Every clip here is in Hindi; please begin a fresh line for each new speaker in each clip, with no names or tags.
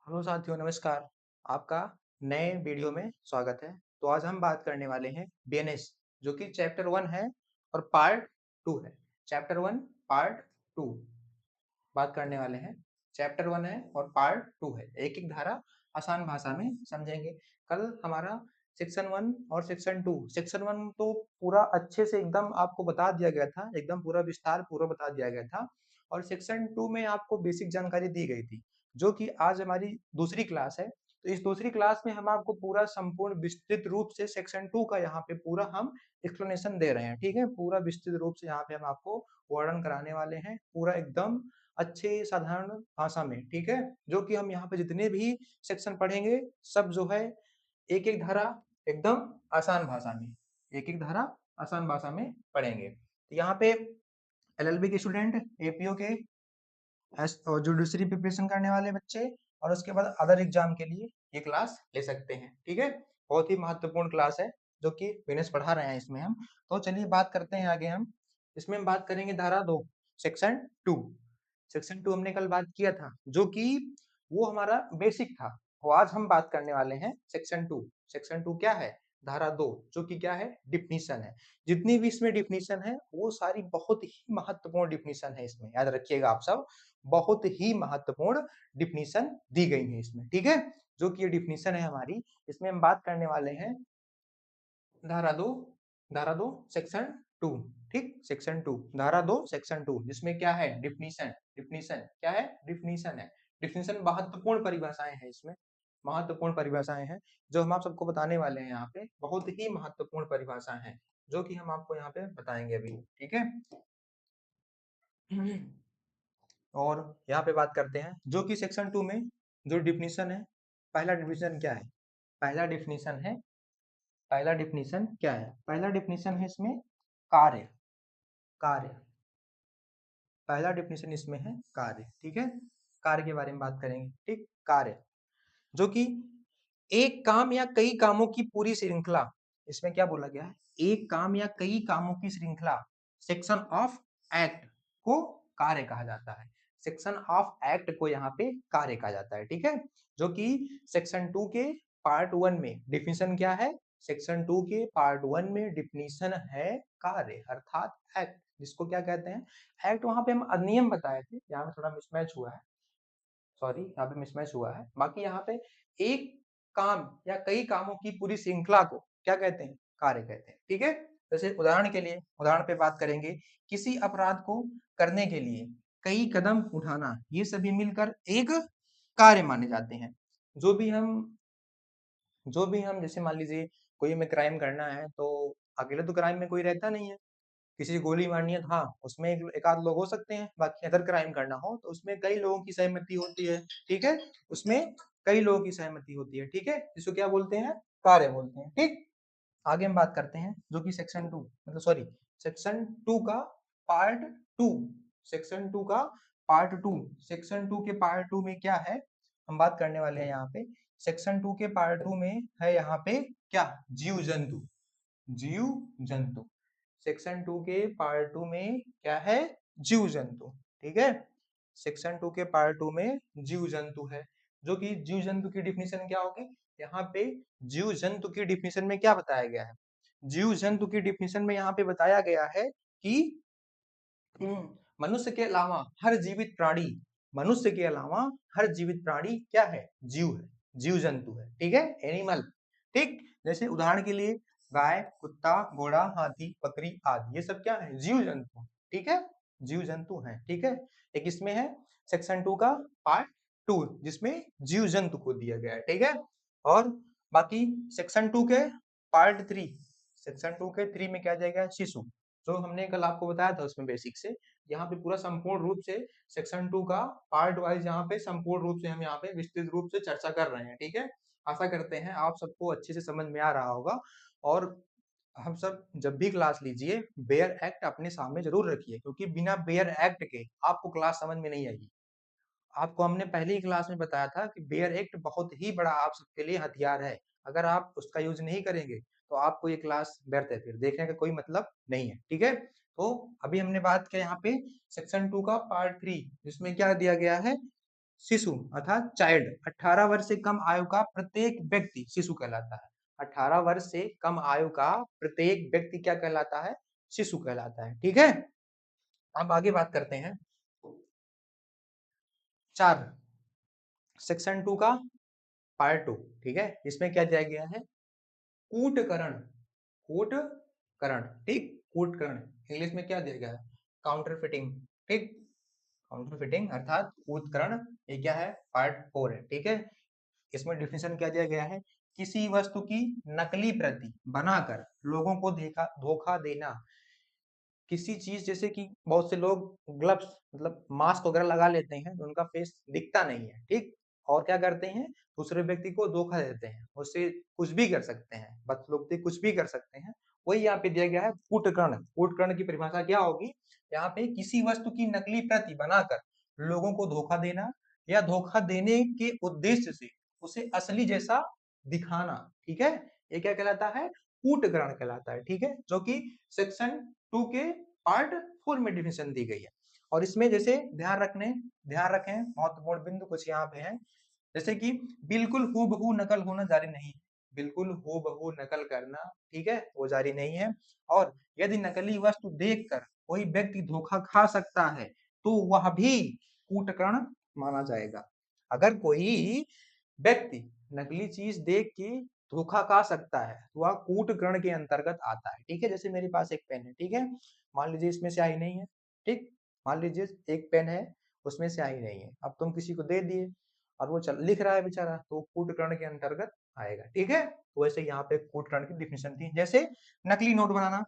हेलो साथियों, नमस्कार। आपका नए वीडियो में स्वागत है। तो आज हम बात करने वाले हैं बीएनएस, जो कि चैप्टर 1 है और पार्ट 2 है। चैप्टर 1 पार्ट 2 बात करने वाले हैं। चैप्टर 1 है और पार्ट 2 है। एक एक धारा आसान भाषा में समझेंगे। कल हमारा सेक्शन 1 और सेक्शन 1 तो पूरा अच्छे से एकदम आपको बता दिया गया था, एकदम पूरा विस्तार पूरा बता दिया गया था। और सेक्शन 2 में आपको बेसिक जानकारी दी गई थी, जो कि आज हमारी दूसरी क्लास है। तो इस दूसरी क्लास में हम आपको पूरा संपूर्ण विस्तृत रूप से सेक्शन 2 का यहाँ पे पूरा हम एक्सप्लेनेशन दे रहे हैं। ठीक है, पूरा विस्तृत रूप से यहाँ पे हम आपको वर्णन कराने वाले हैं, पूरा एकदम अच्छे साधारण भाषा में। ठीक है, जो कि हम यहाँ पे जितने भी सेक्शन पढ़ेंगे सब जो है एक एक धारा एकदम आसान भाषा में, एक एक धारा आसान भाषा में पढ़ेंगे। तो यहाँ पे एलएलबी के स्टूडेंट, एपीओ के और जुडिशरी प्रिपरेशन करने वाले बच्चे और उसके बाद अदर एग्जाम के लिए ये क्लास ले सकते हैं। ठीक है, बहुत ही महत्वपूर्ण क्लास है जो कि विनेश पढ़ा रहे हैं इसमें हम। तो चलिए बात करते हैं आगे हम। इसमें हम बात करेंगे धारा 2 सेक्शन 2। सेक्शन 2 हमने कल बात किया था, जो कि वो हमारा बेसिक था। तो आज हम बात करने वाले हैं सेक्शन 2। सेक्शन 2 क्या है? धारा 2, जो कि क्या है? डिफिनीशन है। जितनी भी इसमें डिफिनीशन है वो सारी बहुत ही महत्वपूर्ण डिफिनीशन है। इसमें याद रखिएगा आप सब, बहुत ही महत्वपूर्ण डिफिनीशन दी गई है इसमें। ठीक है, जो कि ये डिफिनीशन है हमारी। इसमें हम बात करने वाले हैं धारा 2 सेक्शन 2। ठीक, सेक्शन 2 धारा 2 सेक्शन 2, जिसमें क्या है? डिफिनीशन। डिफिनीशन क्या है? डिफिनीशन है। डिफिनीशन महत्वपूर्ण परिभाषाएं हैं इसमें, महत्वपूर्ण परिभाषाएं हैं जो हम आप सबको बताने वाले हैं। यहाँ पे बहुत ही महत्वपूर्ण परिभाषाएं हैं जो कि हम आपको यहाँ पे बताएंगे अभी। ठीक है, और यहाँ पे बात करते हैं जो कि सेक्शन 2 में जो डिफिनीशन है। पहला डिफिनीशन क्या है? पहला डिफिनीशन है पहला डिफिनीशन क्या है? पहला डिफिनीशन है इसमें कार्य। कार्य, पहला डिफिनीशन इसमें है कार्य। ठीक है, कार्य के बारे में बात करेंगे। ठीक, कार्य जो कि एक काम या कई कामों की पूरी श्रृंखला। इसमें क्या बोला गया है? एक काम या कई कामों की श्रृंखला, सेक्शन ऑफ एक्ट को कार्य कहा जाता है। सेक्शन ऑफ एक्ट को यहाँ पे कार्य कहा जाता है। ठीक है, जो कि सेक्शन 2 के पार्ट 1 में डिफिनीशन क्या है? सेक्शन 2 के पार्ट 1 में डिफिनीशन है कार्य अर्थात एक्ट, जिसको क्या कहते हैं? एक्ट। वहां पे हम अधिनियम बताए थे, यहाँ पे थोड़ा मिसमैच हुआ है, सॉरी, यहाँ पे मिसमैच हुआ है। बाकी यहाँ पे एक काम या कई कामों की पूरी श्रृंखला को क्या कहते हैं? कार्य कहते हैं। ठीक है, जैसे उदाहरण के लिए, उदाहरण पे बात करेंगे, किसी अपराध को करने के लिए कई कदम उठाना, ये सभी मिलकर एक कार्य माने जाते हैं। जो भी हम जैसे मान लीजिए कोई हमें क्राइम करना है, तो अकेले तो क्राइम में कोई रहता नहीं है। किसी को गोली मारनी है तो हाँ, उसमें एक आध लोग हो सकते हैं। बाकी अदर क्राइम करना हो तो उसमें कई लोगों की सहमति होती है। ठीक है, उसमें कई लोगों की सहमति होती है। ठीक है, जिसको क्या बोलते हैं? कार्य बोलते हैं। ठीक, आगे हम बात करते हैं जो कि सेक्शन 2 मतलब सॉरी सेक्शन 2 का पार्ट 2। सेक्शन 2 का पार्ट 2, सेक्शन 2 के पार्ट 2 में क्या है हम बात करने वाले हैं यहाँ पे। सेक्शन 2 के पार्ट 2 में है यहाँ पे क्या? जीव जंतु। जीव जंतु, सेक्शन 2 के पार्ट 2 में क्या है? जीव जंतु। ठीक है, सेक्शन 2 के पार्ट 2 में जीव जंतु है। जो कि जीव जंतु की डिफिनीशन क्या होगी? यहाँ पे जीव जंतु की डिफिनीशन में क्या बताया गया है? जीव जंतु की डिफिनीशन में यहाँ पे बताया गया है कि मनुष्य के अलावा हर जीवित प्राणी, मनुष्य के अलावा हर जीवित प्राणी क्या है? जीव है, जीव जंतु है। ठीक है, एनिमल। ठीक, जैसे उदाहरण के लिए गाय, कुत्ता, घोड़ा, हाथी, बकरी आदि, ये सब क्या है? जीव जंतु। ठीक है, जीव जंतु है। ठीक है, एक इसमें है सेक्शन 2 का पार्ट 2, जिसमें जीव जंतु को दिया गया है। ठीक है, और बाकी सेक्शन 2 के पार्ट 3, सेक्शन 2 के 3 में क्या जाएगा? शिशु, जो हमने कल आपको बताया था उसमें बेसिक से। यहाँ पे पूरा संपूर्ण रूप से सेक्शन 2 का पार्ट वाइज यहाँ पे संपूर्ण रूप से हम यहाँ पे विस्तृत रूप से चर्चा कर रहे हैं। ठीक है, आशा करते हैं आप सबको अच्छे से समझ में आ रहा होगा। और हम सब जब भी क्लास लीजिए बेयर एक्ट अपने सामने जरूर रखिए, क्योंकि बिना बेयर एक्ट के आपको क्लास समझ में नहीं आएगी। आपको हमने पहली क्लास में बताया था कि बेयर एक्ट बहुत ही बड़ा आप सबके लिए हथियार है। अगर आप उसका यूज नहीं करेंगे तो आपको ये क्लास व्यर्थ है, फिर देखने का कोई मतलब नहीं है। ठीक है, तो अभी हमने बात किया यहाँ पे सेक्शन 2 का पार्ट 3, जिसमें क्या दिया गया है? शिशु अर्थात चाइल्ड, 18 वर्ष से कम आयु का प्रत्येक व्यक्ति शिशु कहलाता है। 18 वर्ष से कम आयु का प्रत्येक व्यक्ति क्या कहलाता है? शिशु कहलाता है। ठीक है, अब आगे बात करते हैं 4 सेक्शन 2 का पार्ट 2। ठीक है, इसमें क्या दिया गया है? कूटकरण, कूटकरण, ठीक, कूटकरण इंग्लिश में क्या दिया गया है? Counter fitting. ठीक, काउंटर फिटिंग अर्थात कूटकरण, ये क्या है? पार्ट 4 है। ठीक है, इसमें डिफिनेशन क्या दिया गया है? किसी वस्तु की नकली प्रति बनाकर लोगों को धोखा देना। किसी चीज, जैसे कि बहुत से लोग ग्लव्स मतलब मास्क वगैरह लगा लेते हैं तो उनका फेस दिखता नहीं है, ठीक, और क्या करते हैं? दूसरे व्यक्ति को धोखा देते हैं, उससे कुछ भी कर सकते हैं, बदसलूकी कुछ भी कर सकते हैं। वही यहाँ पे दिया गया है कूटकर्ण। कूटकर्ण की परिभाषा क्या होगी? यहाँ पे किसी वस्तु की नकली प्रति बनाकर लोगों को धोखा देना या धोखा देने के उद्देश्य से उसे असली जैसा दिखाना। ठीक है, ये क्या कहलाता है? कूटकर्ण कहलाता है। ठीक है, जो कि सेक्शन 2 के पार्ट 4 में डिफिनेशन दी गई है। और इसमें जैसे ध्यान रखें महत्वपूर्ण बिंदु कुछ यहाँ पे है, जैसे कि बिल्कुल हूबहू नकल होना जारी नहीं है। बिल्कुल हूबहू नकल करना, ठीक है, वो जारी नहीं है। और यदि नकली वस्तु देखकर कोई व्यक्ति धोखा खा सकता है तो वह भी कूटकर्ण माना जाएगा। अगर कोई व्यक्ति नकली चीज देख के धोखा खा सकता है तो वह कूटकर्ण के अंतर्गत आता है। ठीक है, जैसे मेरे पास एक पेन है, ठीक है, मान लीजिए इसमें स्याही नहीं है, ठीक, मान लीजिए एक पेन है उसमें स्याही नहीं है, अब तुम किसी को दे दिए और वो लिख रहा है बेचारा, तो कूटकर्ण के अंतर्गत आएगा। ठीक है, तो वैसे यहाँ पे कूटकर्ण की डिफिनेशन थी। जैसे नकली नोट बनाना,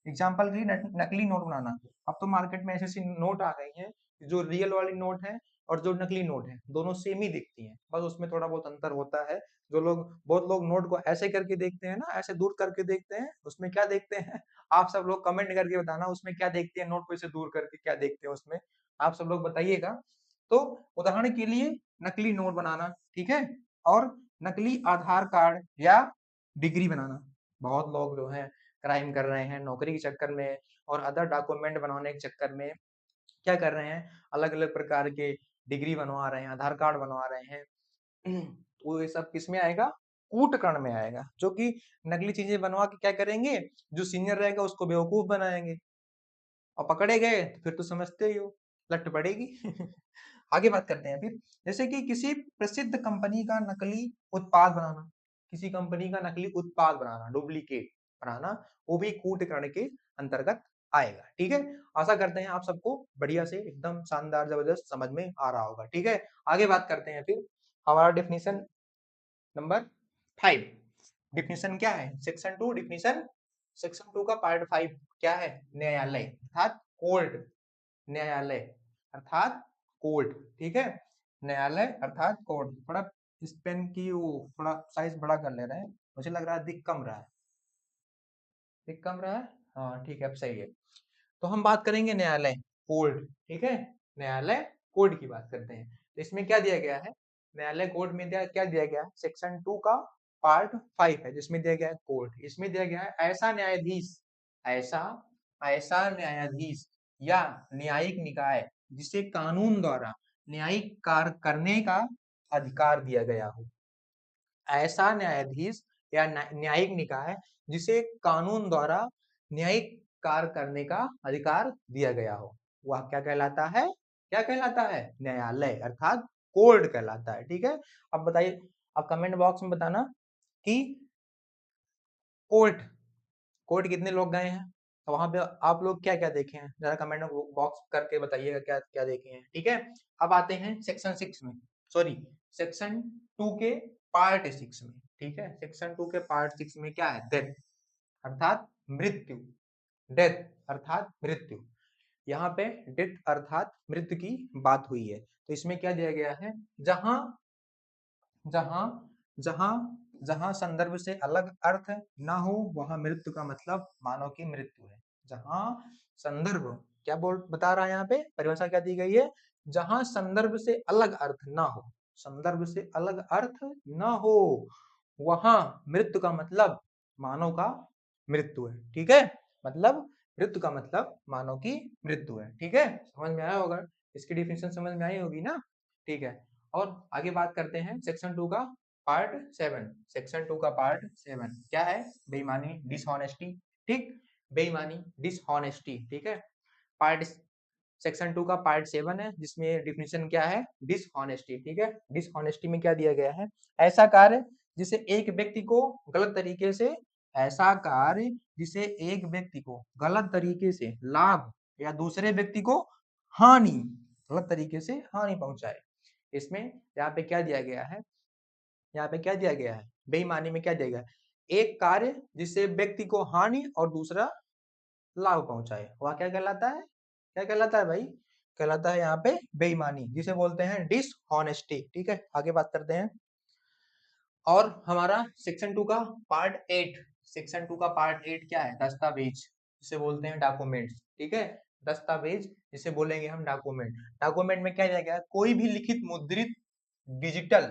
एग्जाम्पल के लिए नकली नोट बनाना। अब तो मार्केट में ऐसी ऐसी नोट आ गई हैं जो रियल वाली नोट है और जो नकली नोट है दोनों सेम ही दिखती हैं, बस उसमें थोड़ा बहुत अंतर होता है। जो लोग बहुत लोग नोट को ऐसे करके देखते हैं ना, ऐसे दूर करके देखते हैं, उसमें क्या देखते हैं? आप सब लोग कमेंट करके बताना उसमें क्या देखते हैं, नोट को ऐसे दूर करके क्या देखते हैं उसमें, आप सब लोग बताइएगा। तो उदाहरण के लिए नकली नोट बनाना, ठीक है, और नकली आधार कार्ड या डिग्री बनाना। बहुत लोग जो है क्राइम कर रहे हैं नौकरी के चक्कर में और अदर डॉक्यूमेंट बनाने के चक्कर में, क्या कर रहे हैं? अलग अलग प्रकार के डिग्री बनवा रहे हैं, आधार कार्ड बनवा रहे हैं। तो ये सब किस में आएगा? कूटकर्ण में आएगा, जो कि नकली चीजें बनवा के क्या करेंगे? जो सीनियर रहेगा उसको बेवकूफ बनाएंगे और पकड़े गए तो फिर तो समझते ही हो, लट पड़ेगी। आगे बात करते हैं फिर, जैसे कि किसी प्रसिद्ध कंपनी का नकली उत्पाद बनाना, किसी कंपनी का नकली उत्पाद बनाना, डुप्लीकेट बनाना, वो भी कूटकर्ण के अंतर्गत आएगा। ठीक है, आशा करते हैं आप सबको बढ़िया से एकदम शानदार जबरदस्त समझ में आ रहा होगा। ठीक है, आगे बात करते हैं फिर हमारा डिफिनीशन नंबर 5। डिफिनीशन क्या है? सेक्शन 2 डिफिनीशन, सेक्शन 2 का पार्ट 5 क्या है? न्यायालय अर्थात कोर्ट, न्यायालय अर्थात कोर्ट। ठीक है, न्यायालय अर्थात कोर्ट। थोड़ा इस पेन की वो थोड़ा साइज बड़ा कर ले रहे हैं, मुझे लग रहा है दिख कम रहा है, दिख कम रहा है। हाँ ठीक है, अब सही है। तो हम बात करेंगे न्यायालय कोर्ट। ठीक है, न्यायालय कोर्ट की बात करते हैं। तो इसमें क्या दिया गया है? न्यायालय कोर्ट में क्या दिया गया है? सेक्शन 2 का पार्ट 5 है जिसमें दिया गया है कोर्ट। इसमें दिया गया है ऐसा न्यायाधीश, ऐसा ऐसा न्यायाधीश या न्यायिक निकाय जिसे कानून द्वारा न्यायिक कार्य करने का अधिकार दिया गया हो। ऐसा न्यायाधीश या न्यायिक निकाय जिसे कानून द्वारा न्यायिक कार्य करने का अधिकार दिया गया हो, वह क्या कहलाता है? क्या कहलाता है? न्यायालय अर्थात कोर्ट कहलाता है। ठीक है, अब बताइए, अब कमेंट बॉक्स में बताना कि कोर्ट, कोर्ट कितने लोग गए हैं, तो वहां पे आप लोग क्या क्या देखे हैं, जरा कमेंट बॉक्स करके बताइएगा क्या क्या देखे हैं। ठीक है, अब आते हैं सेक्शन 6 में, सॉरी सेक्शन 2 के पार्ट 6 में। ठीक है, सेक्शन 2 के पार्ट 6 में क्या है? डेथ अर्थात मृत्यु, डेथ अर्थात मृत्यु। यहाँ पे डेथ अर्थात मृत्यु की बात हुई है, तो इसमें क्या दिया गया है? जहां जहां जहां जहां संदर्भ से अलग अर्थ ना हो वहां मृत्यु का मतलब मानव की मृत्यु है। जहां संदर्भ क्या बता रहा है, यहाँ पे परिभाषा क्या दी गई है? जहां संदर्भ से अलग अर्थ ना हो, संदर्भ से अलग अर्थ ना हो वहां मृत्यु का मतलब मानव का मृत्यु है। ठीक है, मतलब मृत्यु का मतलब मानव की मृत्यु है। ठीक है, समझ में आया होगा, इसकी डिफिनेशन समझ में आई होगी ना। ठीक है। और आगे बात करते हैं सेक्शन 2 का पार्ट 7। सेक्शन 2 का पार्ट 7 क्या है? बेईमानी, डिसऑनेस्टी। ठीक, बेईमानी, डिसऑनेस्टी। ठीक है, पार्ट सेक्शन 2 का पार्ट 7 है, जिसमें डिफिनीशन क्या है? डिसऑनेस्टी। ठीक है, डिसऑनेस्टी में क्या दिया गया है? ऐसा कार्य जिसे एक व्यक्ति को गलत तरीके से, ऐसा कार्य जिसे एक व्यक्ति को गलत तरीके से लाभ या दूसरे व्यक्ति को हानि, गलत तरीके से हानि पहुंचाए। इसमें यहाँ पे क्या दिया गया है? यहाँ पे क्या दिया गया है? बेईमानी में क्या दिया गया है? एक कार्य जिससे व्यक्ति को हानि और दूसरा लाभ पहुंचाए, वह क्या कहलाता है? क्या कहलाता है भाई? कहलाता है यहाँ पे बेईमानी, जिसे बोलते हैं डिसऑनेस्टी। ठीक है, आगे बात करते हैं। और हमारा सेक्शन 2 का पार्ट 8, सेक्शन 2 का पार्ट 8 क्या है? दस्तावेज, जिसे बोलते हैं डॉक्यूमेंट्स। ठीक है, दस्तावेज जिसे बोलेंगे हम डॉक्यूमेंट। डॉक्यूमेंट में क्या दिया गया है? कोई भी लिखित, मुद्रित, डिजिटल,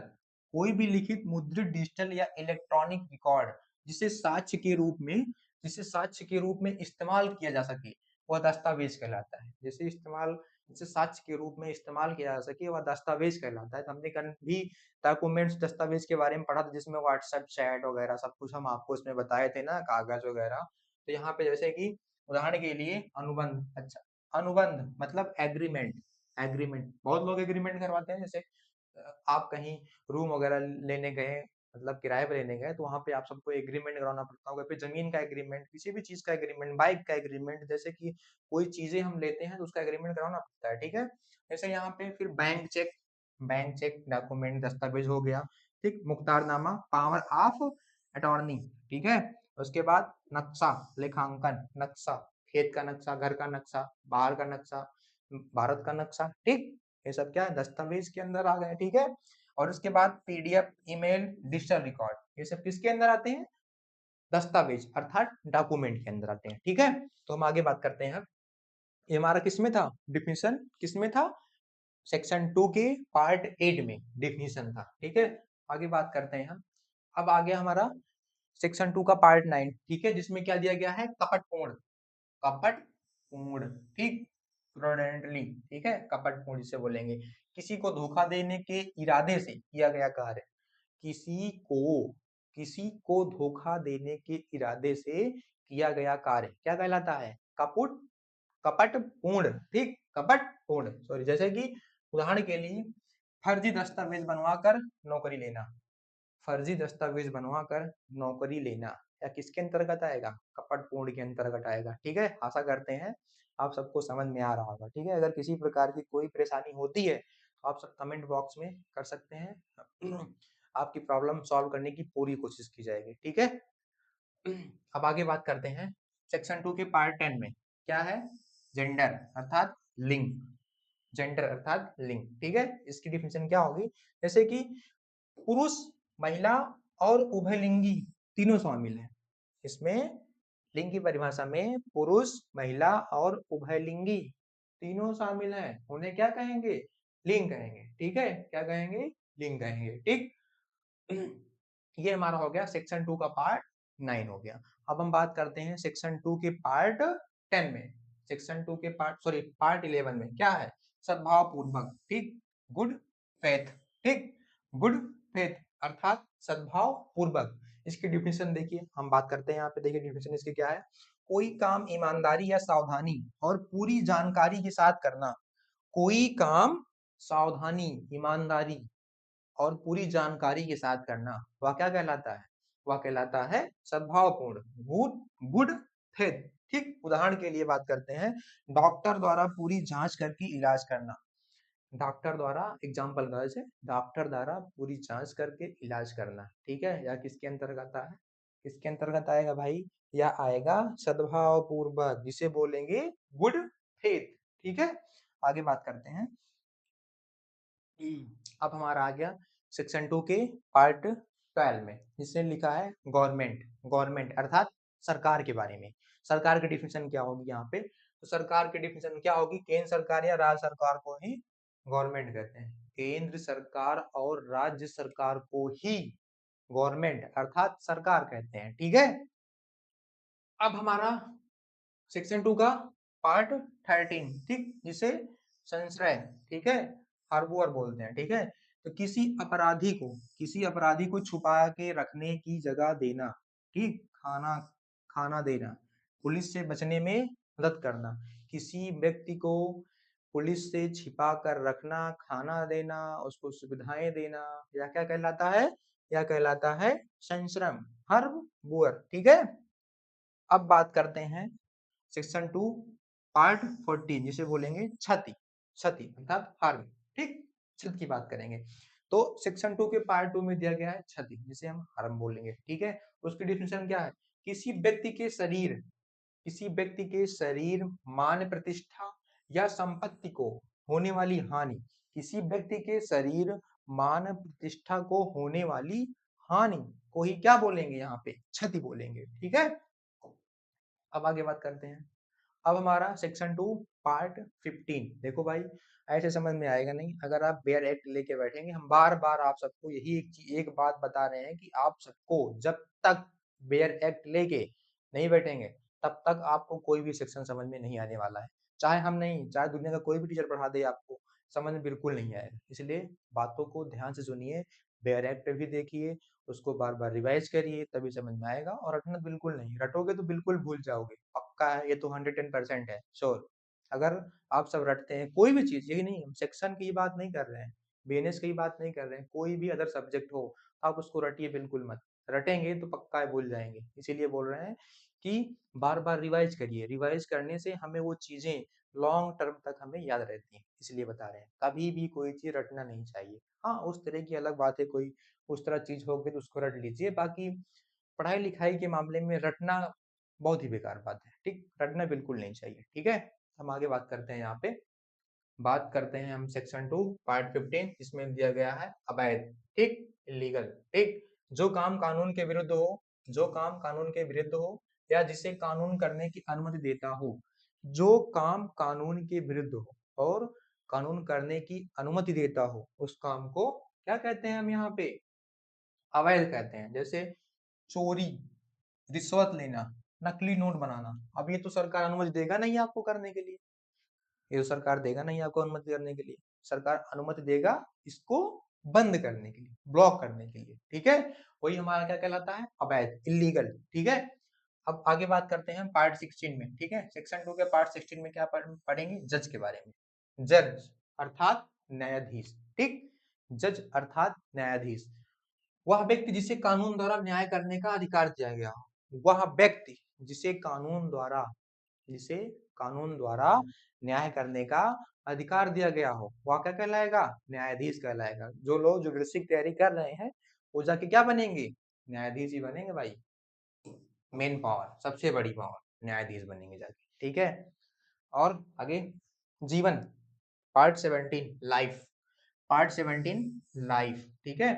कोई भी लिखित, मुद्रित, डिजिटल या इलेक्ट्रॉनिक रिकॉर्ड जिसे साक्ष्य के रूप में, जिसे साक्ष्य के रूप में इस्तेमाल किया जा सके, वह दस्तावेज कहलाता है। जिसे साक्ष्य के रूप में इस्तेमाल किया जा सके, वह दस्तावेज कहलाता है। तो हमने कल भी डॉक्यूमेंट्स, दस्तावेज के बारे में पढ़ा था, जिसमें व्हाट्सएप चैट वगैरह सब कुछ हम आपको इसमें बताए थे ना, कागज वगैरह। तो यहाँ पे जैसे कि उदाहरण के लिए अनुबंध। अच्छा, अनुबंध मतलब एग्रीमेंट। एग्रीमेंट, बहुत लोग एग्रीमेंट करवाते हैं। जैसे आप कहीं रूम वगैरह लेने गए, मतलब किराए पर लेने गए, तो वहां पे आप सबको एग्रीमेंट कराना पड़ता होगा। फिर जमीन का एग्रीमेंट, किसी भी चीज का एग्रीमेंट, बाइक का एग्रीमेंट, जैसे कि कोई चीजें हम लेते हैं तो उसका एग्रीमेंट कराना पड़ता है। ठीक है, जैसे यहाँ पे फिर bank cheque, bank cheque document, दस्तावेज हो गया। ठीक, मुख्तारनामा, पावर ऑफ अटॉर्नी। ठीक है, उसके बाद नक्शा, लेखांकन, नक्शा, खेत का नक्शा, घर का नक्शा, बाहर का नक्शा, भारत का नक्शा। ठीक, ये सब क्या है? दस्तावेज के अंदर आ गए। ठीक है, और उसके बाद पीडीएफ, ईमेल, डिजिटल रिकॉर्ड, ये सब किसके अंदर आते हैं? दस्तावेज अर्थात डॉक्यूमेंट के अंदर आते हैं। ठीक है, तो हम आगे बात करते हैं। ये हमारा किसमें था? डिफिनीशन किसमें था? सेक्शन 2 के पार्ट 8 में डिफिनीशन था। ठीक है, आगे बात करते हैं हम। अब आ गया हमारा सेक्शन 2 का पार्ट 9। ठीक है, जिसमें क्या दिया गया है? कपटपूर्ण, कपटपूर्ण। ठीक, फ्रॉडेंटली। ठीक है, कपटपूर्ण जिसे बोलेंगे, किसी को धोखा देने के इरादे से किया गया कार्य। किसी को, किसी को धोखा देने के इरादे से किया गया कार्य क्या कहलाता है? कपट, कपटपूर्ण। ठीक, कपटपूर्ण, सॉरी। जैसे कि उदाहरण के लिए फर्जी दस्तावेज बनवाकर नौकरी लेना, फर्जी दस्तावेज बनवाकर नौकरी लेना, या किसके अंतर्गत आएगा? कपटपूर्ण के अंतर्गत आएगा। ठीक है, आशा करते हैं आप सबको समझ में आ रहा होगा। ठीक है, अगर किसी प्रकार की कोई परेशानी होती है तो आप सब कमेंट बॉक्स में कर सकते हैं। आपकी प्रॉब्लम सॉल्व करने की पूरी कोशिश की जाएगी। ठीक है, अब आगे बात करते हैं सेक्शन 2 के पार्ट 10 में। क्या है? जेंडर अर्थात लिंग, जेंडर अर्थात लिंग। ठीक है, इसकी डिफिनेशन क्या होगी? जैसे कि पुरुष, महिला और उभयलिंगी तीनों शामिल है इसमें। लिंग की परिभाषा में पुरुष, महिला और उभयलिंगी तीनों शामिल हैं, उन्हें क्या कहेंगे? लिंग कहेंगे। ठीक है, क्या कहेंगे? लिंग कहेंगे। ठीक, ये हमारा हो गया सेक्शन 2 का पार्ट 9 हो गया। अब हम बात करते हैं सेक्शन 2 के पार्ट 10 में। सेक्शन 2 के पार्ट, सॉरी, पार्ट 11 में क्या है? सद्भाव पूर्वक। ठीक, गुड फेथ। ठीक, गुड फेथ अर्थात सद्भाव पूर्वक। इसकी डिफिनेशन देखिए, हम बात करते हैं यहाँ पे। देखिए डिफिनेशन इसकी क्या है? कोई काम ईमानदारी या सावधानी और पूरी जानकारी के साथ करना। कोई काम सावधानी, ईमानदारी और पूरी जानकारी के साथ करना, वह क्या कहलाता है? वह कहलाता है सद्भावपूर्ण, गुड, गुड फेथ। ठीक, उदाहरण के लिए बात करते हैं, डॉक्टर द्वारा पूरी जांच करके इलाज करना। डॉक्टर द्वारा, एग्जाम्पल गर्ल्स है, डॉक्टर द्वारा पूरी जांच करके इलाज करना। ठीक है, या किसके अंतर्गत है? किसके अंतर्गत आएगा भाई? या आएगा सद्भाव पूर्वक, जिसे बोलेंगे गुड फेथ। ठीक है, आगे बात करते हैं। अब हमारा आ गया सेक्शन 2 के पार्ट 12 में, जिसने लिखा है गवर्नमेंट। गवर्नमेंट अर्थात सरकार के बारे में। सरकार की डिफिनेशन क्या होगी यहाँ पे? तो सरकार की डिफिनेशन क्या होगी? केंद्र सरकार या राज्य सरकार को ही गवर्नमेंट कहते हैं। केंद्र सरकार और राज्य सरकार को ही गवर्नमेंट अर्थात सरकार कहते हैं। ठीक है, अब हमारा सेक्शन 2 का पार्ट 13, ठीक, जिसे संश्रय। ठीक है, हार्बोर बोलते हैं, ठीक है। तो किसी अपराधी को छुपा के रखने की जगह देना, ठीक, खाना खाना देना, पुलिस से बचने में मदद करना। किसी व्यक्ति को पुलिस से छिपा कर रखना, खाना देना, उसको सुविधाएं देना, या क्या कहलाता है, या कहलाता है संश्रम, हर्ब बुअर, ठीक है। अब बात करते हैं सेक्शन 2 पार्ट 14, जिसे बोलेंगे क्षति, क्षति अर्थात हार्म, ठीक, क्षति की बात करेंगे। तो सेक्शन 2 के पार्ट 2 में दिया गया है क्षति, जिसे हम हार्म बोलेंगे, ठीक है। उसकी डिफिनेशन क्या है, किसी व्यक्ति के शरीर, किसी व्यक्ति के शरीर, मान प्रतिष्ठा या संपत्ति को होने वाली हानि, किसी व्यक्ति के शरीर, मान प्रतिष्ठा को होने वाली हानि को ही क्या बोलेंगे, यहाँ पे क्षति बोलेंगे, ठीक है। अब आगे बात करते हैं। अब हमारा सेक्शन 2 पार्ट 15, देखो भाई ऐसे समझ में आएगा नहीं अगर आप बेयर एक्ट लेके बैठेंगे। हम बार बार आप सबको यही एक बात बता रहे हैं कि आप सबको जब तक बेयर एक्ट लेके नहीं बैठेंगे तब तक आपको कोई भी सेक्शन समझ में नहीं आने वाला है। चाहे हम नहीं, चाहे दुनिया का कोई भी टीचर पढ़ा दे, आपको समझ में बिल्कुल नहीं आएगा। इसलिए बातों को ध्यान से सुनिए, बेयर एक्ट भी देखिए, उसको बार बार रिवाइज करिए, तभी समझ में आएगा। और रटना बिल्कुल नहीं, रटोगे तो बिल्कुल भूल जाओगे, पक्का है, ये तो 110% है, श्योर। अगर आप सब रटते हैं कोई भी चीज, यही नहीं, हम सेक्शन की बात नहीं कर रहे हैं, बीएनएस की बात नहीं कर रहे हैं, कोई भी अदर सब्जेक्ट हो आप उसको रटिए बिल्कुल मत। रटेंगे तो पक्का है भूल जाएंगे। इसीलिए बोल रहे हैं कि बार बार रिवाइज करिए, रिवाइज करने से हमें वो चीजें लॉन्ग टर्म तक हमें याद रहती हैं, इसलिए बता रहे हैं। कभी भी कोई चीज रटना नहीं चाहिए। हाँ, उस तरह की अलग बात है, कोई उस तरह चीज होगी तो उसको रट लीजिए, बाकी पढ़ाई लिखाई के मामले में रटना बहुत ही बेकार बात है, ठीक, रटना बिल्कुल नहीं चाहिए, ठीक है। हम आगे बात करते हैं, यहाँ पे बात करते हैं हम सेक्शन 2 पार्ट 15, इसमें दिया गया है अवैध, ठीक, इलीगल, ठीक, जो काम कानून के विरुद्ध हो, जो काम कानून के विरुद्ध हो या जिसे कानून करने की अनुमति देता हो, जो काम कानून के विरुद्ध हो और कानून करने की अनुमति देता हो, उस काम को क्या कहते हैं हम यहाँ पे, अवैध कहते हैं। जैसे चोरी, रिश्वत लेना, नकली नोट बनाना। अब ये तो सरकार अनुमति देगा नहीं आपको करने के लिए, ये तो सरकार देगा नहीं आपको अनुमति करने के लिए। सरकार अनुमति देगा इसको बंद करने के लिए, ब्लॉक करने के लिए, ठीक है। वही हमारा क्या कहलाता है, अवैध, इलीगल, ठीक है। अब आगे बात करते हैं पार्ट 16 में, ठीक है। सेक्शन 2 के पार्ट 16 में क्या पढ़ेंगे, जज के बारे में। जज अर्थात न्यायाधीश, ठीक, जज अर्थात न्यायाधीश, वह व्यक्ति जिसे कानून द्वारा न्याय करने का अधिकार दिया गया हो, वह व्यक्ति जिसे कानून द्वारा, जिसे कानून द्वारा न्याय करने का अधिकार दिया गया हो, वह क्या कहलाएगा, न्यायाधीश कहलाएगा। जो लोग ज्यूडिशरी की तैयारी कर रहे हैं वो जाके क्या बनेंगे, न्यायाधीश ही बनेंगे भाई। मेन पावर, सबसे बड़ी पावर, न्यायाधीश बनेंगे जाके, ठीक है। और आगे जीवन, पार्ट 17 लाइफ, पार्ट 17 लाइफ, ठीक है।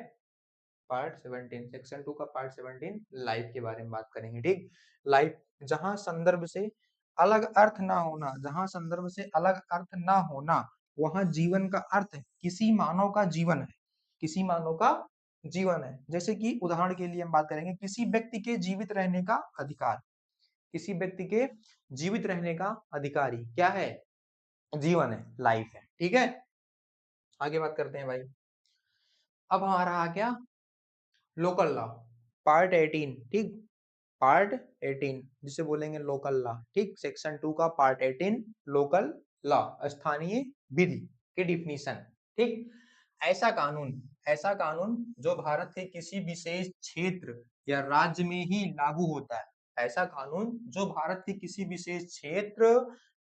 पार्ट 17 सेक्शन 2 का पार्ट 17 लाइफ के बारे में बात करेंगे, ठीक। लाइफ, जहां संदर्भ से अलग अर्थ ना होना, जहां संदर्भ से अलग अर्थ ना होना, वहां जीवन का अर्थ है किसी मानव का जीवन है, किसी मानव का जीवन है। जैसे कि उदाहरण के लिए हम बात करेंगे, किसी व्यक्ति के जीवित रहने का अधिकार, किसी व्यक्ति के जीवित रहने का अधिकारी क्या है, जीवन है, लाइफ है, ठीक है। आगे बात करते हैं भाई। अब हमारा आ गया लोकल लॉ, पार्ट 18, ठीक, पार्ट 18 जिसे बोलेंगे लोकल लॉ, ठीक। सेक्शन 2 का पार्ट 18 लोकल लॉ, स्थानीय विधि की डिफिनीशन, ठीक। ऐसा कानून, ऐसा कानून जो भारत के किसी विशेष क्षेत्र या राज्य में ही लागू होता है, ऐसा कानून जो भारत के किसी विशेष क्षेत्र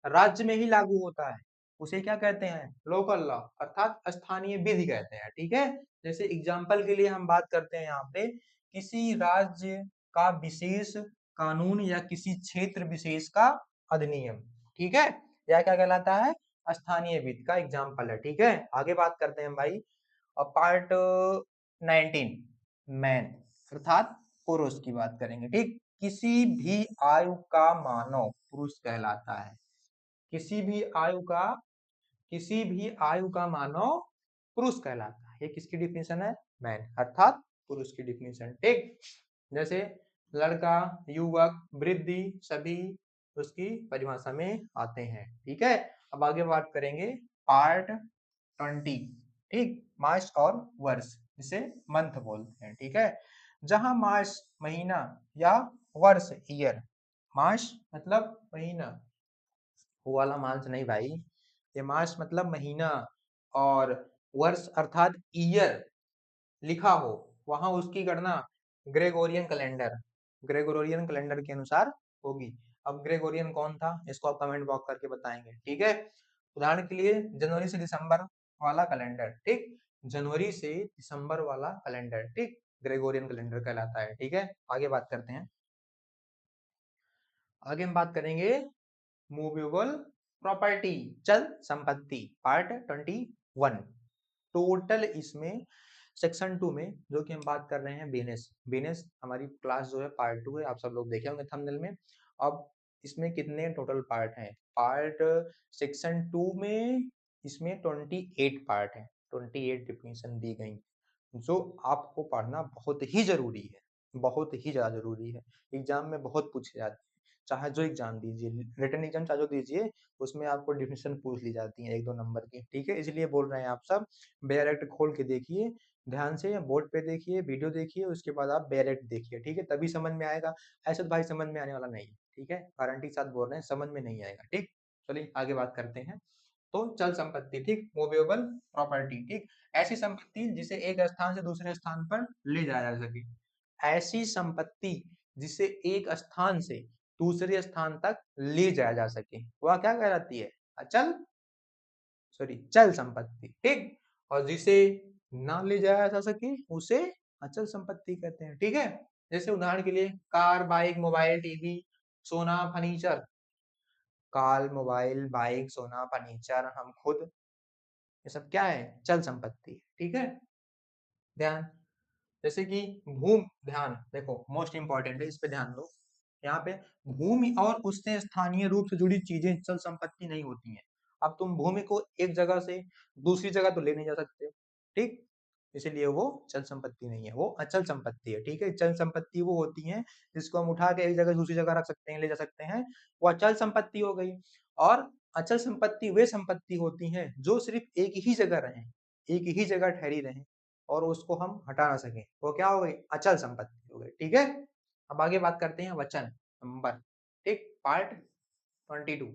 राज्य में ही लागू होता है, उसे क्या कहते हैं, लोकल लॉ अर्थात स्थानीय विधि कहते हैं, ठीक है। जैसे एग्जाम्पल के लिए हम बात करते हैं यहाँ पे, किसी राज्य का विशेष कानून या किसी क्षेत्र विशेष का अधिनियम, ठीक है, यह क्या कहलाता है, स्थानीय विधि का एग्जाम्पल है, ठीक है। आगे बात करते हैं भाई, पार्ट 19 मैन अर्थात पुरुष की बात करेंगे, ठीक। किसी भी आयु का मानव पुरुष कहलाता है, किसी भी आयु का, किसी भी आयु का मानव पुरुष कहलाता है। ये किसकी डिफिनेशन है, मैन अर्थात पुरुष की डिफिनेशन, ठीक। जैसे लड़का, युवक, वृद्धि, सभी उसकी परिभाषा में आते हैं, ठीक है। अब आगे बात करेंगे पार्ट 20, ठीक, मास और वर्ष जिसे मंथ बोलते हैं, ठीक है। जहां मास महीना या वर्ष ईयर, मास मतलब महीना, वो वाला मास नहीं भाई, ये मास मतलब महीना, और वर्ष अर्थात ईयर लिखा हो, वहां उसकी गणना ग्रेगोरियन कैलेंडर, ग्रेगोरियन कैलेंडर के अनुसार होगी। अब ग्रेगोरियन कौन था, इसको आप कमेंट बॉक्स करके बताएंगे, ठीक है। उदाहरण के लिए जनवरी से दिसंबर वाला कैलेंडर, ठीक, जनवरी से दिसंबर वाला कैलेंडर, ठीक, ग्रेगोरियन कैलेंडर कहलाता है, ठीक है। आगे बात करते हैं, आगे हम बात करेंगे मूवेबल प्रॉपर्टी, चल संपत्ति, पार्ट 21। टोटल इसमें सेक्शन 2 में जो कि हम बात कर रहे हैं बिजनेस, बिजनेस हमारी क्लास जो है पार्ट 2 है, आप सब लोग देखे होंगे थंबनेल में। अब इसमें कितने टोटल पार्ट हैं, पार्ट सेक्शन 2 में इसमें 28 पार्ट है, 28 डिफिनीशन दी गई, जो आपको पढ़ना बहुत ही जरूरी है, बहुत ही ज्यादा जरूरी है। एग्जाम में बहुत पूछे जाते हैं, चाहे जो एग्जाम दीजिए, रिटन एग्जाम चाहे जो दीजिए, उसमें आपको डिफिनीशन पूछ ली जाती है 1-2 नंबर की, ठीक है। इसलिए बोल रहे हैं आप सब डायरेक्ट खोल के देखिए, ध्यान से बोर्ड पे देखिए, वीडियो देखिए, उसके बाद आप डायरेक्ट देखिए, ठीक है, तभी समझ में आएगा। ऐसे तो भाई समझ में आने वाला नहीं है, ठीक है, गारंटी के साथ बोल रहे हैं, समझ में नहीं आएगा, ठीक। चलिए आगे बात करते हैं। तो चल संपत्ति, ठीक, मूवेबल प्रॉपर्टी, ठीक, ऐसी संपत्ति जिसे एक स्थान से दूसरे स्थान पर ले जाया जा सके, ऐसी संपत्ति जिसे एक स्थान से दूसरे स्थान तक ले जाया जा सके, वह क्या कहलाती है, अचल, सॉरी चल संपत्ति, ठीक। और जिसे ना ले जाया जा सके उसे अचल संपत्ति कहते हैं, ठीक है। जैसे उदाहरण के लिए कार, बाइक, मोबाइल, टीवी, सोना, फर्नीचर, कार, मोबाइल, बाइक, सोना, फर्नीचर, हम खुद, ये सब क्या है, चल संपत्ति, ठीक है। ध्यान, जैसे कि भूमि, ध्यान देखो मोस्ट इंपॉर्टेंट है, इस पे ध्यान दो। यहाँ पे भूमि और उससे स्थानीय रूप से जुड़ी चीजें चल संपत्ति नहीं होती हैं। अब तुम भूमि को एक जगह से दूसरी जगह तो ले नहीं जा सकते हो, ठीक, इसलिए वो चल संपत्ति नहीं है, वो अचल संपत्ति है, ठीक है। चल संपत्ति वो होती है जिसको हम उठा के एक जगह दूसरी जगह रख सकते हैं, ले जा सकते हैं, वो अचल संपत्ति हो गई। और अचल संपत्ति वे संपत्ति होती हैं जो सिर्फ एक ही जगह रहे, एक ही जगह ठहरी रहे, और उसको हम हटा ना सके, वो क्या हो गई, अचल संपत्ति हो गई, ठीक है। अब आगे बात करते हैं वचन नंबर, ठीक, पार्ट 22,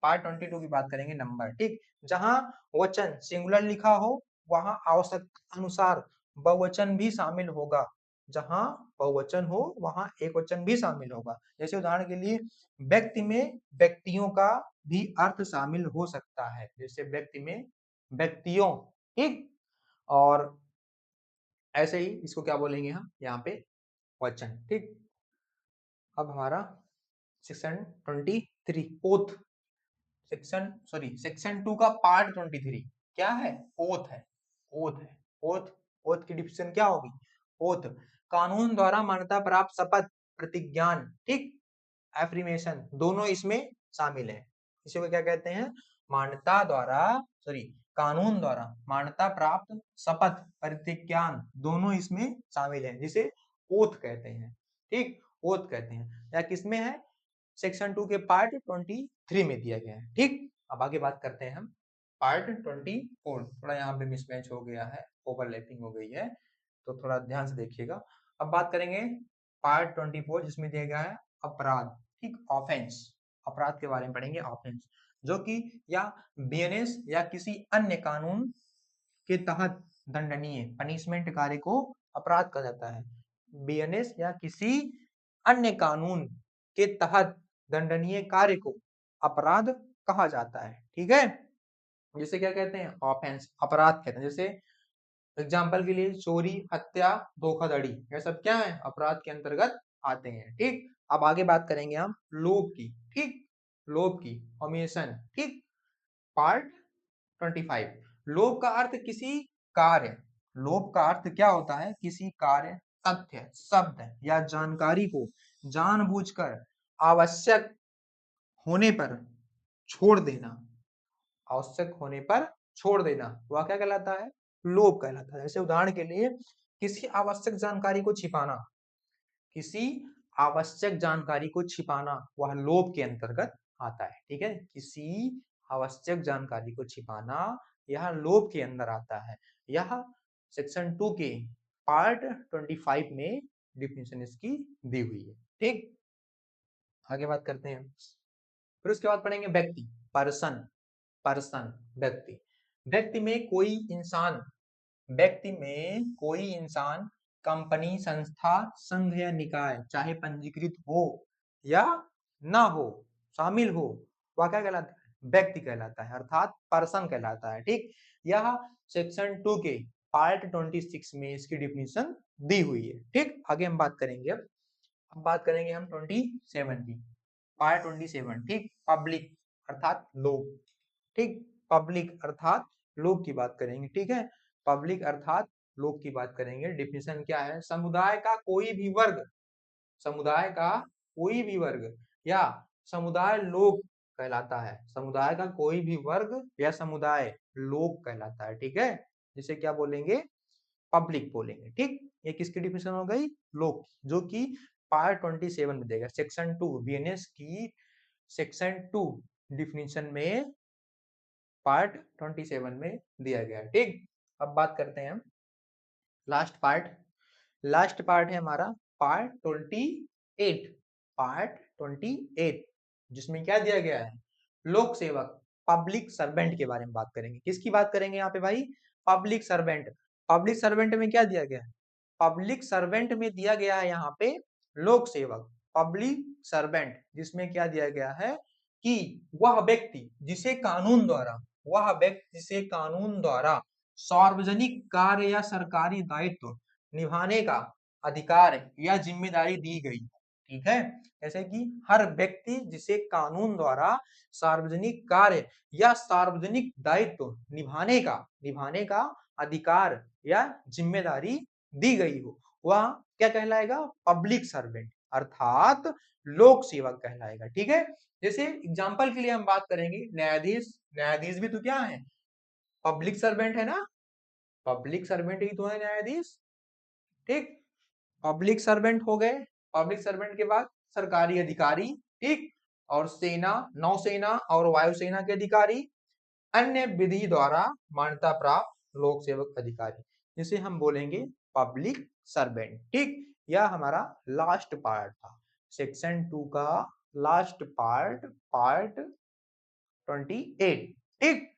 पार्ट 22 की बात करेंगे नंबर, ठीक। जहां वचन सिंगुलर लिखा हो वहां आवश्यकता अनुसार बहुवचन भी शामिल होगा, जहां बहुवचन हो वहां एक वचन भी शामिल होगा। जैसे उदाहरण के लिए व्यक्ति में व्यक्तियों का भी अर्थ शामिल हो सकता है, जैसे व्यक्ति में व्यक्तियों, ठीक। और ऐसे ही इसको क्या बोलेंगे हम यहाँ पे, वचन, ठीक। अब हमारा section 23 oath, section sorry section 2 का पार्ट 23 क्या है, ओथ है, ओथ है, ओथ, ओथ की डिफिनेशन क्या होगी, ओथ कानून द्वारा मान्यता प्राप्त शपथ, प्रतिज्ञान, ठीक, एफर्मेशन, दोनों इसमें शामिल है। इसी को क्या कहते हैं, मान्यता द्वारा, सॉरी कानून द्वारा मान्यता प्राप्त शपथ, प्रतिज्ञान, दोनों इसमें शामिल है, जिसे ओथ कहते हैं, ठीक, ओथ कहते हैं, या किसमें है, सेक्शन 2 के पार्ट 23 में दिया गया है, ठीक। अब आगे बात करते हैं हम पार्ट 24, थोड़ा यहाँ पे मिसमैच हो गया है, ओवरलैपिंग हो गई है, तो थोड़ा ध्यान से देखिएगा। अब बात करेंगे पार्ट 24 जिसमें दिया गया है अपराध, ठीक, ऑफेंस, अपराध के बारे में पढ़ेंगे, ऑफेंस जो कि या बीएनएस या किसी अन्य कानून के तहत दंडनीय पनिशमेंट कार्य को अपराध कहा जाता है, बीएनएस या किसी अन्य कानून के तहत दंडनीय कार्य को अपराध कहा जाता है, ठीक है। जिसे क्या कहते हैं, ऑफेंस, अपराध कहते हैं। जैसे एग्जाम्पल के लिए चोरी, हत्या, धोखाधड़ी, ये सब क्या है, अपराध के अंतर्गत आते हैं, ठीक। अब आगे बात करेंगे हम लोभ की, ठीक, लोभ की, ओमिशन, ठीक, पार्ट 25। लोभ का अर्थ किसी कार्य, लोभ का अर्थ क्या होता है, किसी कार्य, तथ्य, शब्द या जानकारी को जानबूझकर आवश्यक होने पर छोड़ देना, आवश्यक होने पर छोड़ देना, वह क्या कहलाता है, लोभ कहलाता है। जैसे उदाहरण के लिए किसी आवश्यक जानकारी को छिपाना, किसी आवश्यक जानकारी को छिपाना वह लोभ के अंतर्गत आता है, ठीक है, किसी आवश्यक जानकारी को छिपाना यह लोब के अंदर आता है। यह सेक्शन 2 के पार्ट 25 में डिफिनेशन इसकी दी हुई है। ठीक, आगे बात करते हैं। फिर उसके बाद पढ़ेंगे व्यक्ति, पर्सन, पर्सन व्यक्ति। व्यक्ति में कोई इंसान, व्यक्ति में कोई इंसान, कंपनी, संस्था, संघ या निकाय, चाहे पंजीकृत हो या ना हो, शामिल हो, वह क्या कहलाता है? व्यक्ति कहलाता है, अर्थात पर्सन कहलाता है। ठीक, यह सेक्शन 2 के पार्ट 26 में इसकी डिफिनीशन दी हुई है। ठीक, आगे हम बात करेंगे। अब बात करेंगे हम 27 की, पार्ट 27। ठीक, पब्लिक अर्थात लोग। ठीक, पब्लिक अर्थात लोग की बात करेंगे। ठीक है, पब्लिक अर्थात लोग की बात करेंगे। डिफिनेशन क्या है? समुदाय का कोई भी वर्ग, समुदाय का कोई भी वर्ग या समुदाय लोग कहलाता है। समुदाय का कोई भी वर्ग या समुदाय लोग कहलाता है। ठीक है, जिसे क्या बोलेंगे? पब्लिक बोलेंगे। ठीक, ये किसकी डिफिनेशन हो गई? लोग, जो कि पार्ट 27 में देगा, सेक्शन 2 बीएनएस की सेक्शन 2 डिफिनेशन में पार्ट 27 में दिया गया है। ठीक, अब बात करते हैं लास्ट पार्ट। लास्ट पार्ट है हमारा पार्ट 28, पार्ट 28, जिसमें क्या दिया गया है? लोक सेवक, पब्लिक सर्वेंट के बारे में बात करेंगे। किसकी बात करेंगे यहाँ पे भाई? Public servant. पब्लिक सर्वेंट में क्या दिया गया है? पब्लिक सर्वेंट में दिया गया है यहाँ पे लोक सेवक, पब्लिक सर्वेंट, जिसमें क्या दिया गया है कि वह व्यक्ति जिसे कानून द्वारा, वह व्यक्ति जिसे कानून द्वारा सार्वजनिक कार्य या सरकारी दायित्व निभाने का अधिकार या जिम्मेदारी दी गई। ठीक है, जैसे कि हर व्यक्ति जिसे कानून द्वारा सार्वजनिक कार्य या सार्वजनिक दायित्व निभाने का अधिकार या जिम्मेदारी दी गई हो, वह क्या कहलाएगा? पब्लिक सर्वेंट अर्थात लोक सेवक कहलाएगा। ठीक है, जैसे एग्जांपल के लिए हम बात करेंगे न्यायाधीश। न्यायाधीश भी तो क्या है? पब्लिक सर्वेंट है ना, पब्लिक सर्वेंट ही तो है न्यायाधीश। ठीक, पब्लिक सर्वेंट हो गए। पब्लिक सर्वेंट के बाद सरकारी अधिकारी। ठीक, और सेना, नौसेना और वायुसेना के अधिकारी, अन्य विधि द्वारा मान्यता प्राप्त लोक सेवक अधिकारी, जिसे हम बोलेंगे पब्लिक सर्वेंट। ठीक, यह हमारा लास्ट पार्ट था, सेक्शन 2 का लास्ट पार्ट, पार्ट 28। ठीक,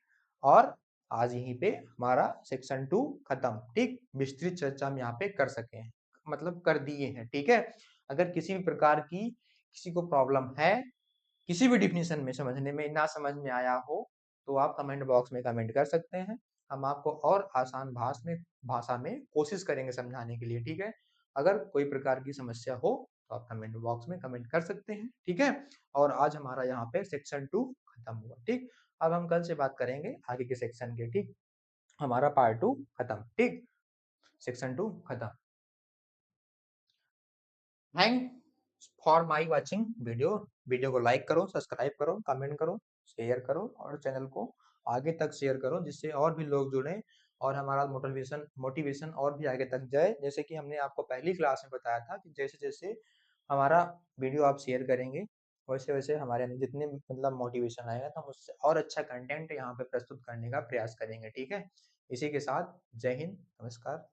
और आज यहीं पे हमारा सेक्शन 2 खत्म। ठीक, विस्तृत चर्चा हम यहाँ पे कर सके हैं, मतलब कर दिए हैं। ठीक है, अगर किसी भी प्रकार की किसी को प्रॉब्लम है, किसी भी डिफिनीशन में समझने में ना समझ में आया हो, तो आप कमेंट बॉक्स में कमेंट कर सकते हैं। हम आपको और आसान भाषा में कोशिश करेंगे समझाने के लिए। ठीक है, अगर कोई प्रकार की समस्या हो तो आप कमेंट बॉक्स में कमेंट कर सकते हैं। ठीक है, और आज हमारा यहाँ पे सेक्शन 2 खत्म हुआ। ठीक, अब हम कल से बात करेंगे आगे के सेक्शन के। ठीक, हमारा पार्ट 2 खत्म। ठीक, सेक्शन 2 खत्म। Thanks for my watching video. Video को लाइक करो, सब्सक्राइब करो, कमेंट करो, शेयर करो और चैनल को आगे तक शेयर करो, जिससे और भी लोग जुड़े और हमारा मोटिवेशन मोटिवेशन और भी आगे तक जाए। जैसे कि हमने आपको पहली क्लास में बताया था कि जैसे जैसे हमारा वीडियो आप शेयर करेंगे, वैसे वैसे हमारे अंदर जितने मतलब मोटिवेशन आएगा, तो हम उससे और अच्छा कंटेंट यहाँ पे प्रस्तुत करने का प्रयास करेंगे। ठीक है, इसी के साथ जय हिंद, नमस्कार।